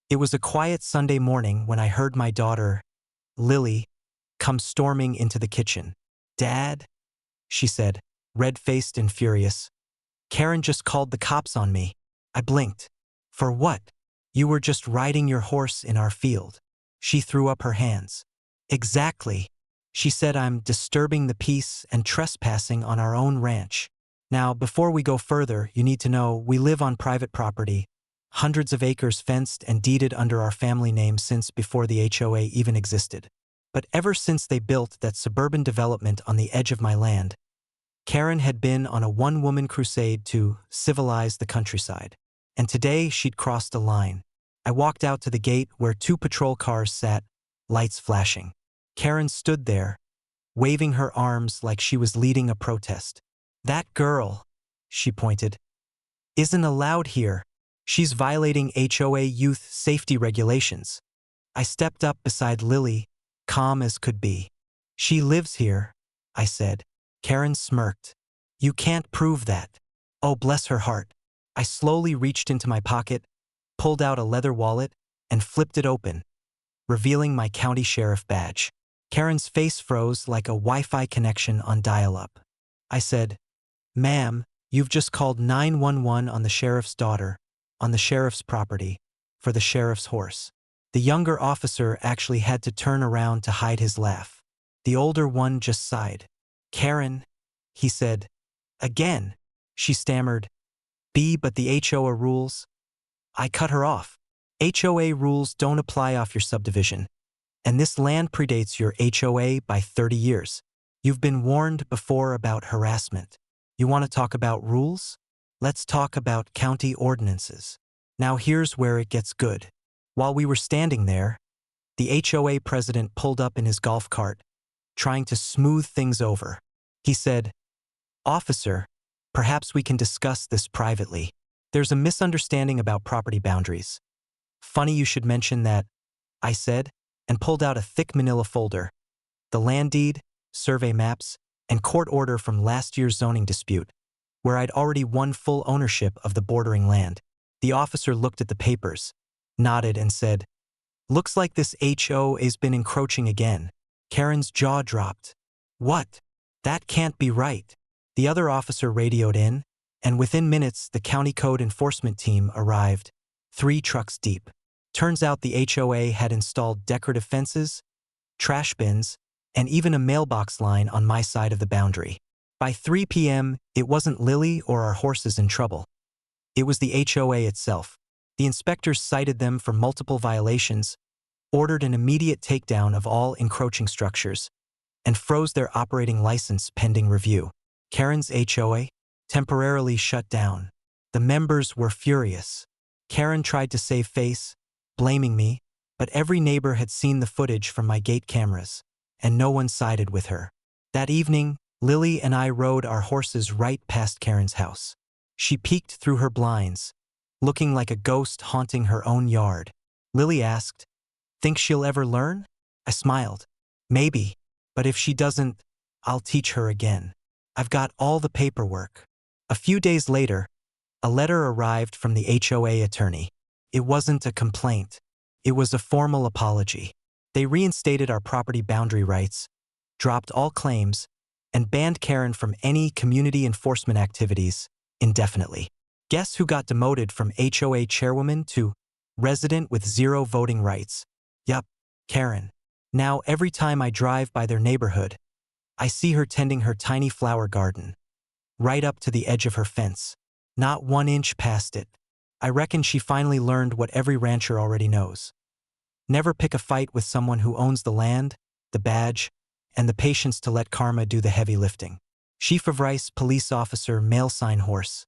It was a quiet Sunday morning when I heard my daughter, Lily, come storming into the kitchen. "Dad," she said, red-faced and furious. "Karen just called the cops on me." I blinked. "For what?" "You were just riding your horse in our field." She threw up her hands. "Exactly. She said I'm disturbing the peace and trespassing on our own ranch. Now, before we go further, you need to know we live on private property, hundreds of acres fenced and deeded under our family name since before the HOA even existed. But ever since they built that suburban development on the edge of my land, Karen had been on a one-woman crusade to civilize the countryside. And today she'd crossed a line. I walked out to the gate where 2 patrol cars sat, lights flashing. Karen stood there, waving her arms like she was leading a protest. "That girl," she pointed, "isn't allowed here. She's violating HOA youth safety regulations." I stepped up beside Lily, calm as could be. "She lives here," I said. Karen smirked. "You can't prove that." Oh, bless her heart. I slowly reached into my pocket, pulled out a leather wallet, and flipped it open, revealing my county sheriff badge. Karen's face froze like a Wi-Fi connection on dial-up. I said, "Ma'am, you've just called 911 on the sheriff's daughter, on the sheriff's property, for the sheriff's horse." The younger officer actually had to turn around to hide his laugh. The older one just sighed. "Karen," he said. "Again," she stammered. But the HOA rules." I cut her off. "HOA rules don't apply off your subdivision. And this land predates your HOA by 30 years. You've been warned before about harassment. You want to talk about rules? Let's talk about county ordinances." Now here's where it gets good. While we were standing there, the HOA president pulled up in his golf cart, trying to smooth things over. He said, "Officer, perhaps we can discuss this privately. There's a misunderstanding about property boundaries." "Funny you should mention that," I said, and pulled out a thick manila folder. The land deed, survey maps, and court order from last year's zoning dispute, where I'd already won full ownership of the bordering land. The officer looked at the papers, nodded, and said, "Looks like this HOA's been encroaching again." Karen's jaw dropped. "What? That can't be right." The other officer radioed in, and within minutes the county code enforcement team arrived, 3 trucks deep. Turns out the HOA had installed decorative fences, trash bins, and even a mailbox line on my side of the boundary. By 3 p.m., it wasn't Lily or our horses in trouble. It was the HOA itself. The inspectors cited them for multiple violations, ordered an immediate takedown of all encroaching structures, and froze their operating license pending review. Karen's HOA temporarily shut down. The members were furious. Karen tried to save face, blaming me, but every neighbor had seen the footage from my gate cameras, and no one sided with her. That evening, Lily and I rode our horses right past Karen's house. She peeked through her blinds, looking like a ghost haunting her own yard. Lily asked, "Think she'll ever learn?" I smiled. "Maybe, but if she doesn't, I'll teach her again. I've got all the paperwork." A few days later, a letter arrived from the HOA attorney. It wasn't a complaint. It was a formal apology. They reinstated our property boundary rights, dropped all claims, and banned Karen from any community enforcement activities indefinitely. Guess who got demoted from HOA chairwoman to resident with 0 voting rights? Yup, Karen. Now every time I drive by their neighborhood, I see her tending her tiny flower garden, right up to the edge of her fence, not 1 inch past it. I reckon she finally learned what every rancher already knows. Never pick a fight with someone who owns the land, the badge, and the patience to let karma do the heavy lifting. Chief of Rice, police officer, male sign horse.